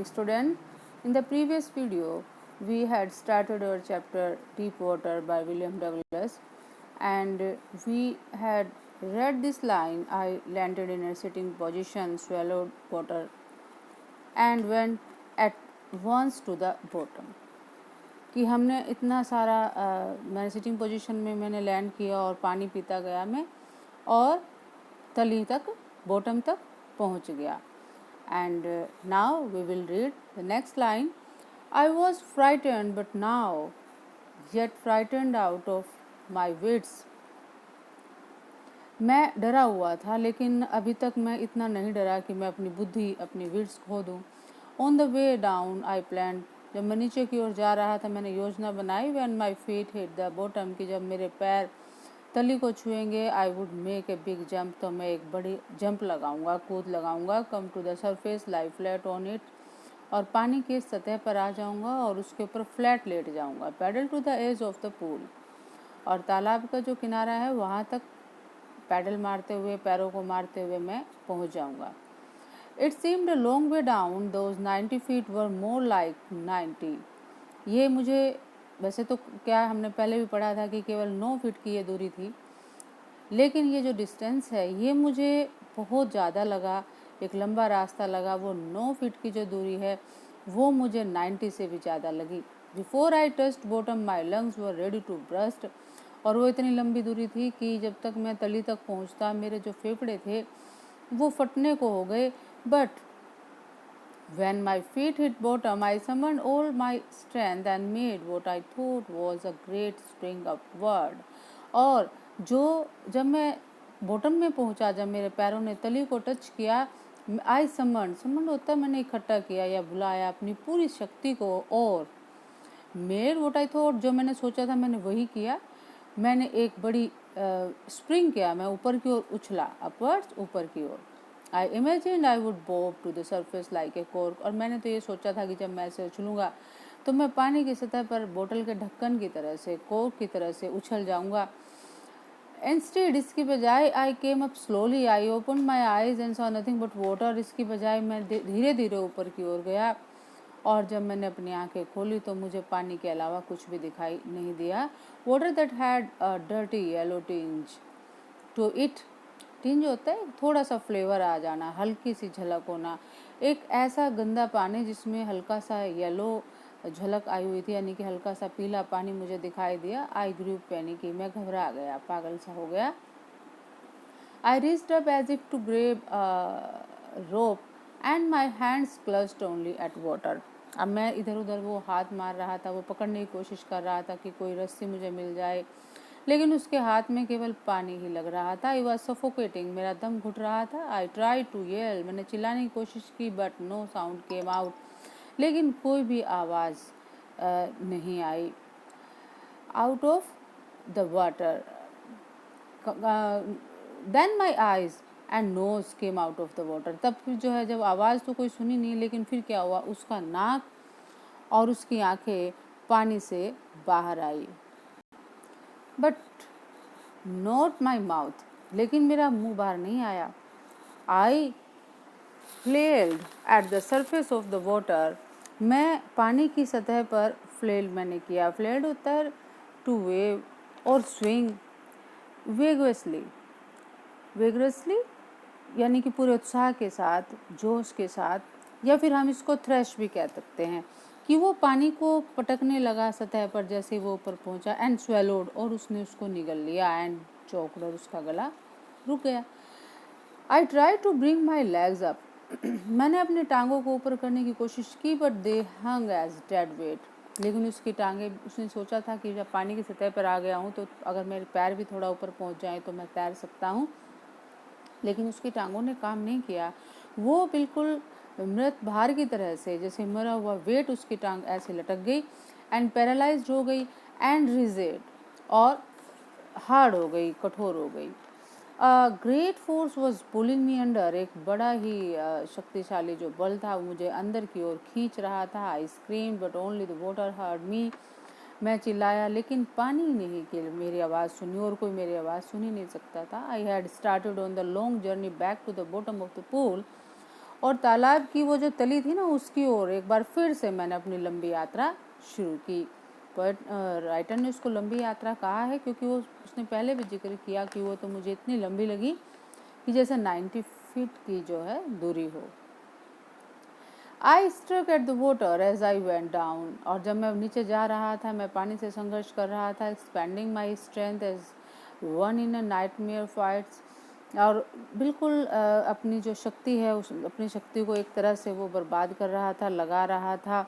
morning, student. In the previous video, we had started our chapter Deep Water by William Douglas, and we had read this line: I landed in a sitting position, swallowed water, and went at once to the bottom. कि हमने इतना सारा मैंने sitting position में मैंने land किया और पानी पीता गया मैं और तली तक बॉटम तक पहुंच गया. And now we will read the next line. I was frightened, but now yet frightened out of my wits. मैं डरा हुआ था लेकिन अभी तक मैं इतना नहीं डरा कि मैं अपनी बुद्धि अपनी विट्स खो दूं. On the way down I planned. जब मैं नीचे की ओर जा रहा था मैंने योजना बनाई. When my feet hit the bottom, कि जब मेरे पैर तली को छुएंगे, I would make a big jump, तो मैं एक बड़ी जंप लगाऊंगा, कूद लगाऊंगा. Come to the surface lie flat on it, और पानी की सतह पर आ जाऊंगा और उसके ऊपर फ्लैट लेट जाऊंगा. Paddle to the edge of the pool, और तालाब का जो किनारा है वहाँ तक पैडल मारते हुए पैरों को मारते हुए मैं पहुँच जाऊंगा. It seemed a long way down, those 90 feet were more like 90. ये मुझे वैसे तो क्या हमने पहले भी पढ़ा था कि केवल 9 फीट की ये दूरी थी, लेकिन ये जो डिस्टेंस है ये मुझे बहुत ज़्यादा लगा, एक लंबा रास्ता लगा. वो 9 फीट की जो दूरी है वो मुझे 90 से भी ज़्यादा लगी. Before I touched bottom my lungs were ready to burst, और वो इतनी लंबी दूरी थी कि जब तक मैं तली तक पहुंचता मेरे जो फेफड़े थे वो फटने को हो गए. But when my feet hit bottom, I summoned all my strength and made what I thought was a great spring upward. और जब मैं बॉटम में पहुंचा, जब मेरे पैरों ने तली को टच किया, I summoned होता है मैंने इकट्ठा किया या बुलाया अपनी पूरी शक्ति को, और made what I thought, जो मैंने सोचा था मैंने वही किया. मैंने एक बड़ी स्प्रिंग किया, मैं ऊपर की ओर उछला, अपवर्ड्स, ऊपर की ओर. I imagined I would bob to the surface like a cork, और मैंने तो ये सोचा था कि जब मैं ऐसे उछलूंगा तो मैं पानी की सतह पर बोतल के ढक्कन की तरह से, कोर्क की तरह से उछल जाऊंगा. Instead, इसकी बजाय I came up slowly, I opened my eyes and saw nothing but water. इसकी बजाय मैं धीरे धीरे ऊपर की ओर गया, और जब मैंने अपनी आंखें खोली तो मुझे पानी के अलावा कुछ भी दिखाई नहीं दिया. Water that had a dirty yellow tinge to it. Tinge होता है थोड़ा सा फ्लेवर आ जाना, हल्की सी झलक होना. एक ऐसा गंदा पानी जिसमें हल्का सा येलो झलक आई हुई थी, यानी कि हल्का सा पीला पानी मुझे दिखाई दिया. आई ग्रू पैनिकी, मैं घबरा गया, पागल सा हो गया. I reached up as if to grab rope and my hands clutched only at water. अब मैं इधर उधर वो हाथ मार रहा था, वो पकड़ने की कोशिश कर रहा था कि कोई रस्सी मुझे मिल जाए, लेकिन उसके हाथ में केवल पानी ही लग रहा था. आई वॉज सफोकेटिंग, मेरा दम घुट रहा था. आई ट्राई टू येल, मैंने चिल्लाने की कोशिश की, but no sound came out, लेकिन कोई भी आवाज़ नहीं आई. Out of the water, then my eyes and nose came out of the water. तब फिर जो है जब आवाज़ तो कोई सुनी नहीं, लेकिन फिर क्या हुआ, उसका नाक और उसकी आंखें पानी से बाहर आई. बट नॉट माई माउथ, लेकिन मेरा मुंह बाहर नहीं आया. I flailed at the surface of the water, मैं पानी की सतह पर फ्लेल मैंने किया. फ्लेल्ड होता है टू वेव और स्विंग. वेगरसली, यानी कि पूरे उत्साह के साथ, जोश के साथ, या फिर हम इसको थ्रैश भी कह सकते हैं, कि वो पानी को पटकने लगा सतह पर जैसे वो ऊपर पहुंचा. एंड स्वेलोड, और उसने उसको निगल लिया. एंड चौकड़, और उसका गला रुक गया. I try to bring my legs up, मैंने अपनी टांगों को ऊपर करने की कोशिश की, but they hung as dead weight, लेकिन उसकी टांगें, उसने सोचा था कि जब पानी की सतह पर आ गया हूँ तो अगर मेरे पैर भी थोड़ा ऊपर पहुँच जाए तो मैं तैर सकता हूँ, लेकिन उसकी टांगों ने काम नहीं किया. वो बिल्कुल मृत भार की तरह से, जैसे मरा हुआ वेट, उसकी टांग ऐसे लटक गई. एंड पैरालाइज्ड हो गई, एंड रिजिड, और हार्ड हो गई, कठोर हो गई. Great force was pulling me under, एक बड़ा ही शक्तिशाली जो बल था वो मुझे अंदर की ओर खींच रहा था. I scream but only the water heard me, मैं चिल्लाया लेकिन पानी नहीं कि मेरी आवाज़ सुनी, और कोई मेरी आवाज़ सुन ही नहीं सकता था. I had started on the long journey back to the bottom of the pool, और तालाब की वो जो तली थी ना उसकी ओर एक बार फिर से मैंने अपनी लंबी यात्रा शुरू की। बट राइटर ने उसको लंबी यात्रा कहा है क्योंकि वो उसने पहले भी जिक्र किया कि वो तो मुझे इतनी लंबी लगी कि जैसे 90 फीट की जो है दूरी हो। I struck at the water as I went down, और जब मैं नीचे जा रहा था मैं पानी से संघर्ष कर रहा था, expending my strength as one in a nightmare fights, और बिल्कुल अपनी जो शक्ति है उस अपनी शक्ति को एक तरह से वो बर्बाद कर रहा था, लगा रहा था,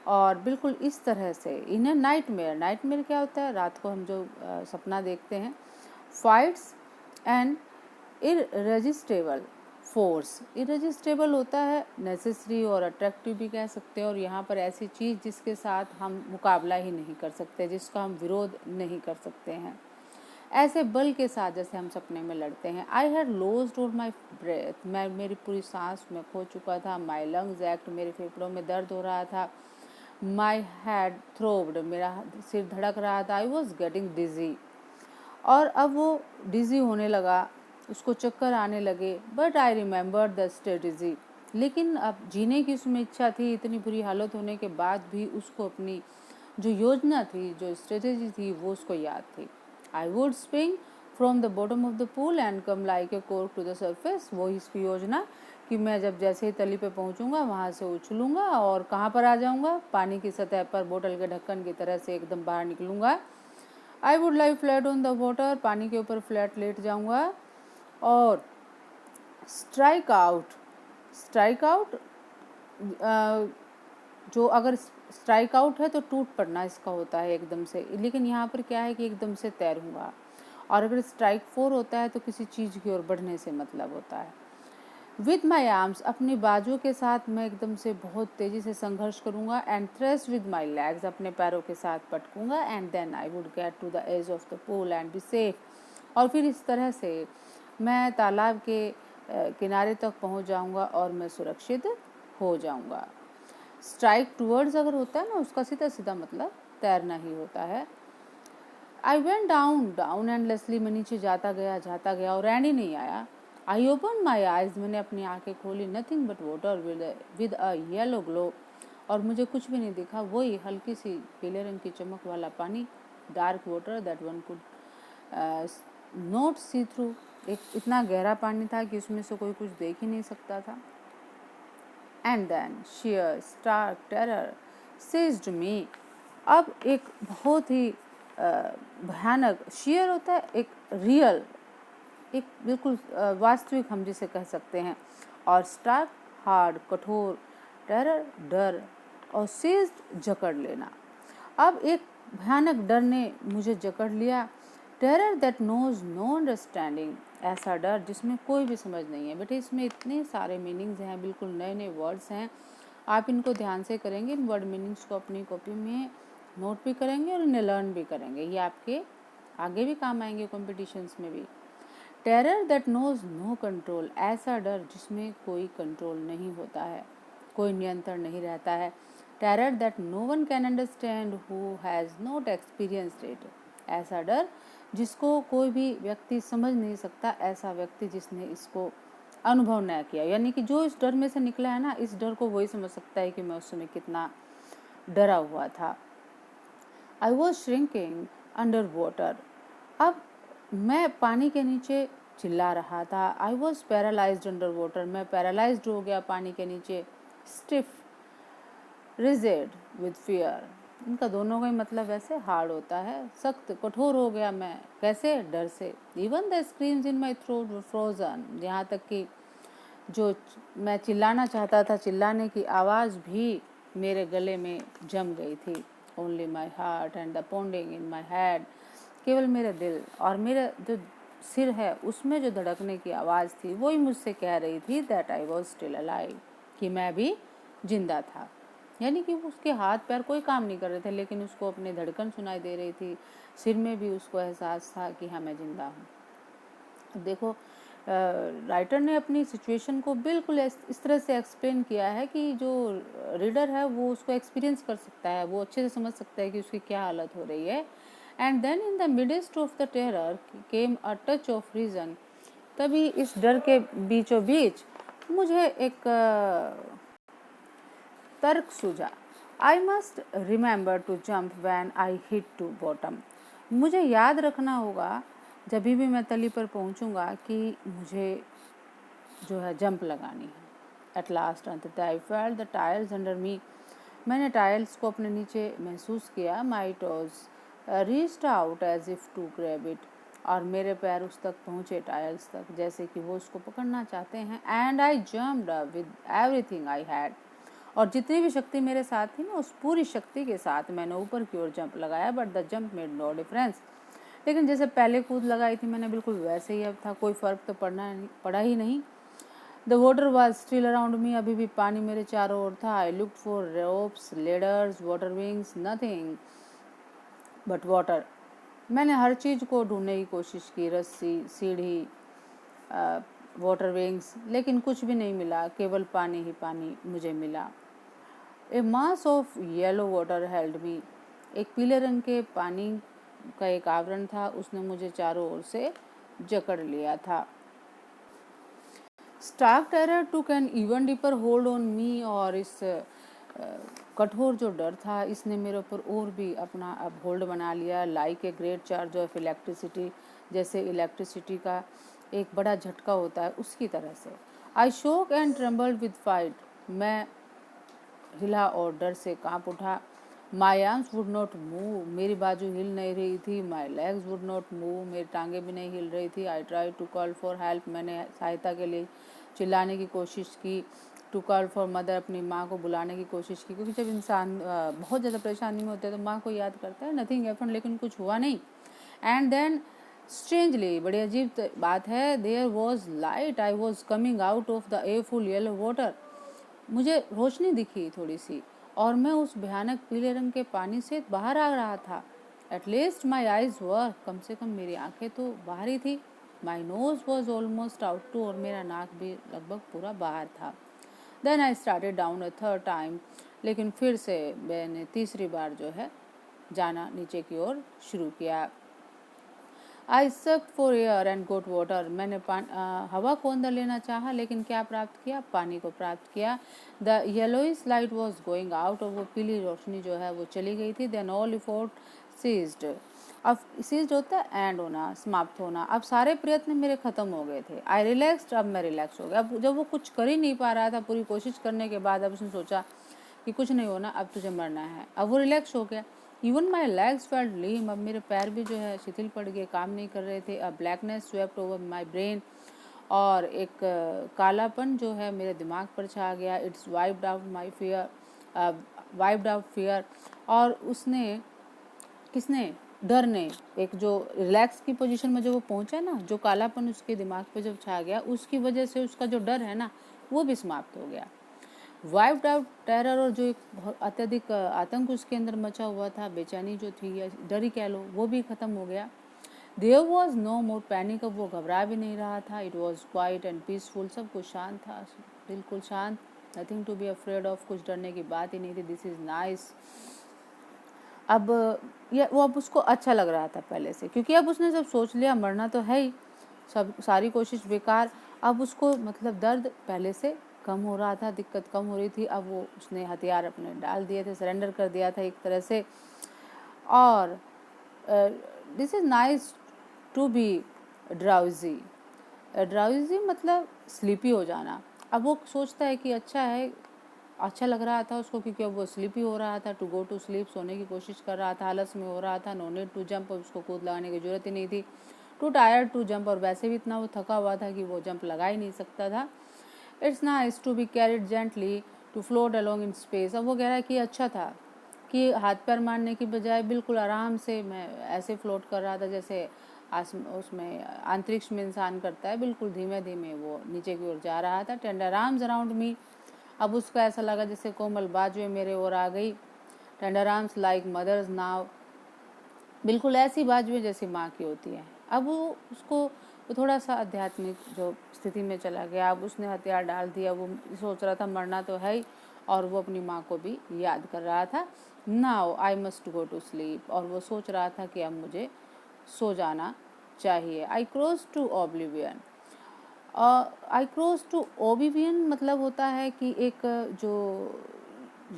और बिल्कुल इस तरह से इन अ नाइटमेयर। नाइटमेयर क्या होता है? रात को हम जो सपना देखते हैं। Fights and irresistible force, irresistible होता है नेसेसरी और अट्रैक्टिव भी कह सकते हैं, और यहाँ पर ऐसी चीज़ जिसके साथ हम मुकाबला ही नहीं कर सकते, जिसका हम विरोध नहीं कर सकते हैं, ऐसे बल के साथ जैसे हम सपने में लड़ते हैं। I had lost all my breath, मैं मेरी पूरी सांस में खो चुका था। माई लंग्स एक्ट, मेरे फेफड़ों में दर्द हो रहा था। माई हैड थ्रोब्ड, मेरा सिर धड़क रहा था। आई वॉज गेटिंग डिजी, और अब वो डिजी होने लगा, उसको चक्कर आने लगे। But I remember the strategy, लेकिन अब जीने की उसमें इच्छा थी। इतनी बुरी हालत होने के बाद भी उसको अपनी जो योजना थी, जो स्ट्रेटजी थी, वो उसको याद थी। I would swing from the bottom of the pool and come like a cork to the surface, वो इसकी योजना कि मैं जब जैसे ही तली पे पहुंचूंगा वहां से उछलूंगा और कहाँ पर आ जाऊंगा? पानी की सतह पर बोतल के ढक्कन की तरह से एकदम बाहर निकलूंगा। I would lie flat on the water, पानी के ऊपर फ्लैट लेट जाऊंगा, और स्ट्राइक आउट, स्ट्राइक आउट जो अगर स्ट्राइक आउट है तो टूट पड़ना इसका होता है एकदम से, लेकिन यहाँ पर क्या है कि एकदम से तैरूंगा। और अगर स्ट्राइक फोर होता है तो किसी चीज़ की ओर बढ़ने से मतलब होता है। विद माई आर्म्स, अपनी बाजू के साथ मैं एकदम से बहुत तेज़ी से संघर्ष करूँगा। And thrust with my legs, अपने पैरों के साथ पटकूँगा। And then I would get to the edge of the pool and be safe, और फिर इस तरह से मैं तालाब के किनारे तक पहुँच जाऊँगा और मैं सुरक्षित हो जाऊँगा। स्ट्राइक टूवर्ड्स अगर होता है ना, उसका सीधा सीधा मतलब तैरना ही होता है। आई वेंट डाउन डाउन एंडलेसली, मैं नीचे जाता गया और एंड ही नहीं आया। आई ओपन माई आइज, मैंने अपनी आंखें खोली। Nothing but water with a yellow glow, और मुझे कुछ भी नहीं दिखा, वही हल्की सी पीले रंग की चमक वाला पानी, dark water that one could not see through, एक इतना गहरा पानी था कि उसमें से कोई कुछ देख ही नहीं सकता था। And then sheer stark terror seized me, अब एक बहुत ही भयानक, शेयर होता है एक रियल, एक बिल्कुल वास्तविक हम जिसे कह सकते हैं, और स्टार्क हार्ड कठोर, टेरर डर, और सीज्ड जकड़ लेना। अब एक भयानक डर ने मुझे जकड़ लिया। Terror that knows no understanding, ऐसा डर जिसमें कोई भी समझ नहीं है। बेटे इसमें इतने सारे मीनिंग्स हैं, बिल्कुल नए नए वर्ड्स हैं, आप इनको ध्यान से करेंगे, इन वर्ड मीनिंग्स को अपनी कॉपी में नोट भी करेंगे और इन्हें लर्न भी करेंगे, ये आपके आगे भी काम आएंगे कॉम्पिटिशन्स में भी। Terror that knows no control, ऐसा डर जिसमें कोई कंट्रोल नहीं होता है, कोई नियंत्रण नहीं रहता है। Terror that no one can understand who has not experienced it, ऐसा डर जिसको कोई भी व्यक्ति समझ नहीं सकता, ऐसा व्यक्ति जिसने इसको अनुभव न किया, यानी कि जो इस डर में से निकला है ना, इस डर को वही समझ सकता है कि मैं उस समय कितना डरा हुआ था। I was shrinking under water, अब मैं पानी के नीचे चिल्ला रहा था। I was paralysed under water, मैं पैरालाइज्ड हो गया पानी के नीचे। स्टिफ रिजिड विद फियर, इनका दोनों का ही मतलब वैसे हार्ड होता है, सख्त कठोर हो गया मैं, कैसे? डर से। Even the screams in my throat were frozen, यहाँ तक कि जो मैं चिल्लाना चाहता था, चिल्लाने की आवाज़ भी मेरे गले में जम गई थी। Only my heart and the pounding in my head, केवल मेरे दिल और मेरा जो सिर है उसमें जो धड़कने की आवाज़ थी वही मुझसे कह रही थी that I was still alive, कि मैं भी जिंदा था। यानी कि उसके हाथ पैर कोई काम नहीं कर रहे थे, लेकिन उसको अपनी धड़कन सुनाई दे रही थी, सिर में भी उसको एहसास था कि हाँ मैं जिंदा हूँ। देखो राइटर ने अपनी सिचुएशन को बिल्कुल इस तरह से एक्सप्लेन किया है कि जो रीडर है वो उसको एक्सपीरियंस कर सकता है, वो अच्छे से समझ सकता है कि उसकी क्या हालत हो रही है। And then in the midst of the terror came a touch of reason, तभी इस डर के बीचों बीच मुझे एक तर्क सूझा। I must remember to jump when I hit to bottom. मुझे याद रखना होगा जब भी मैं तली पर पहुंचूंगा कि मुझे जो है जंप लगानी है। एट लास्ट अंततः I felt the tiles under me. मैंने टाइल्स को अपने नीचे महसूस किया। My toes reached out as if to grab it. और मेरे पैर उस तक पहुँचे, टाइल्स तक, जैसे कि वो उसको पकड़ना चाहते हैं। And I jumped up with everything I had. और जितनी भी शक्ति मेरे साथ थी ना, उस पूरी शक्ति के साथ मैंने ऊपर की ओर जंप लगाया। But the jump made no difference. लेकिन जैसे पहले कूद लगाई थी मैंने, बिल्कुल वैसे ही अब था, कोई फ़र्क तो पड़ा ही नहीं। The water was still around me. अभी भी पानी मेरे चारों ओर था। I looked for ropes, ladders, water wings, nothing but water. मैंने हर चीज़ को ढूंढने की कोशिश की, रस्सी, सीढ़ी, वाटर विंग्स, लेकिन कुछ भी नहीं मिला। केवल पानी ही पानी मुझे मिला। A mass of yellow water held me. एक पीले रंग के पानी का एक आवरण था, उसने मुझे चारों ओर से जकड़ लिया था। Stark terror took an even deeper hold on me. और इस कठोर जो डर था, इसने मेरे ऊपर और भी अपना अब होल्ड बना लिया। Like a great charge of electricity. जैसे इलेक्ट्रिसिटी का एक बड़ा झटका होता है, उसकी तरह से। आई शोक एंड ट्रेम्बल्ड विद फाइट। मैं हिला और डर से कांप उठा। My arms would not move. मेरी बाजू हिल नहीं रही थी। My legs would not move. मेरी टांगे भी नहीं हिल रही थी। I try to call for help. मैंने सहायता के लिए चिल्लाने की कोशिश की। टू कॉल फॉर मदर, अपनी माँ को बुलाने की कोशिश की, क्योंकि जब इंसान बहुत ज़्यादा परेशानी में होता है तो माँ को याद करता है। नथिंग हैपेंड, लेकिन कुछ हुआ नहीं। एंड देन स्ट्रेंजली, बड़ी अजीब बात है, there was light. I was coming out of the awful yellow water. मुझे रोशनी दिखी थोड़ी सी, और मैं उस भयानक पीले रंग के पानी से बाहर आ रहा था। एटलीस्ट माई आइज वर, कम से कम मेरी आंखें तो बाहर ही थी। My nose was almost out too, और मेरा नाक भी लगभग पूरा बाहर था। Then I started down a third time. लेकिन फिर से मैंने तीसरी बार जो है जाना नीचे की ओर शुरू किया। I sucked for air and got water. मैंने हवा को अंदर लेना चाहा, लेकिन क्या प्राप्त किया? पानी को प्राप्त किया। The yellowish light was going out. और वो पीली रोशनी जो है वो चली गई थी। Then all effort ceased. अब सीज्ड होता है एंड होना, समाप्त होना। अब सारे प्रयत्न मेरे खत्म हो गए थे। आई रिलैक्स्ड। अब मैं रिलैक्स हो गया। अब जब वो कुछ कर ही नहीं पा रहा था पूरी कोशिश करने के बाद, अब उसने सोचा कि कुछ नहीं होना, अब तुझे मरना है। अब वो रिलैक्स हो गया। इवन माई लेग्स फेल्ट लीम। अब मेरे पैर भी जो है शिथिल पड़ गए, काम नहीं कर रहे थे। अब blackness swept over my brain. और एक कालापन जो है मेरे दिमाग पर छा गया। It's wiped out my fear, wiped out fear. और उसने, किसने? डर ने। एक जो रिलैक्स की पोजीशन में जो वो पहुंचा ना, जो कालापन उसके दिमाग पे जब छा गया, उसकी वजह से उसका जो डर है ना, वो भी समाप्त हो गया। Wiped out terror. और जो एक बहुत अत्यधिक आतंक उसके अंदर मचा हुआ था, बेचैनी जो थी या डर ही कह लो, वो भी खत्म हो गया। There was no more panic. अब वो घबरा भी नहीं रहा था। It was quiet and peaceful. सब कुछ शांत था, बिल्कुल शांत। Nothing to be afraid of, कुछ डरने की बात ही नहीं थी। This is nice. अब ये वो अब उसको अच्छा लग रहा था पहले से, क्योंकि अब उसने सब सोच लिया, मरना तो है ही, सब सारी कोशिश बेकार। अब उसको मतलब दर्द पहले से कम हो रहा था, दिक्कत कम हो रही थी। अब वो उसने हथियार अपने डाल दिए थे, सरेंडर कर दिया था एक तरह से। और this is nice to be drowsy. Drowsy मतलब स्लीपी हो जाना। अब वो सोचता है कि अच्छा है, अच्छा लग रहा था उसको, क्योंकि अब वो स्लीपी हो रहा था। टू गो टू स्लीप, सोने की कोशिश कर रहा था, आलस में हो रहा था। नो नीड टू जंप, उसको कूद लगाने की जरूरत ही नहीं थी। टू टायर्ड टू जंप, और वैसे भी इतना वो थका हुआ था कि वो जंप लगा ही नहीं सकता था। It's nice to be carried gently to float along in space. अब वो कह रहा है कि अच्छा था कि हाथ पैर मारने की बजाय बिल्कुल आराम से मैं ऐसे फ्लोट कर रहा था जैसे उसमें अंतरिक्ष में इंसान करता है। बिल्कुल धीमे धीमे वो नीचे की ओर जा रहा था। Tender arms around me. अब उसको ऐसा लगा जैसे कोमल बाजुएं मेरे ओर आ गई। टेंडर आर्म्स लाइक मदर्स नाव। बिल्कुल ऐसी बाजुएं जैसी माँ की होती हैं। अब वो उसको वो थोड़ा सा आध्यात्मिक जो स्थिति में चला गया। अब उसने हथियार डाल दिया। वो सोच रहा था मरना तो है ही, और वो अपनी माँ को भी याद कर रहा था। Now I must go to sleep. और वो सोच रहा था कि अब मुझे सो जाना चाहिए। I cross to oblivion. I cross to oblivion मतलब होता है कि एक जो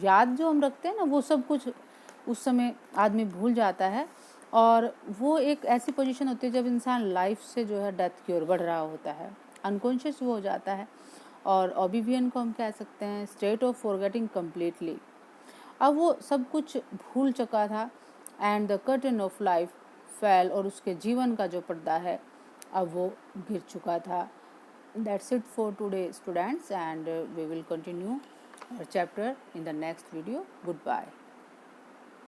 याद जो हम रखते हैं ना, वो सब कुछ उस समय आदमी भूल जाता है, और वो एक ऐसी पोजीशन होती है जब इंसान लाइफ से जो है डेथ की ओर बढ़ रहा होता है, अनकॉन्शियस वो हो जाता है। और ओबिवियन को हम कह सकते हैं स्टेट ऑफ फॉरगेटिंग कम्प्लीटली। अब वो सब कुछ भूल चुका था, and the curtain of life fail, और उसके जीवन का जो पर्दा है अब वो गिर चुका था। That's it for today, students, and we will continue our chapter in the next video. Goodbye.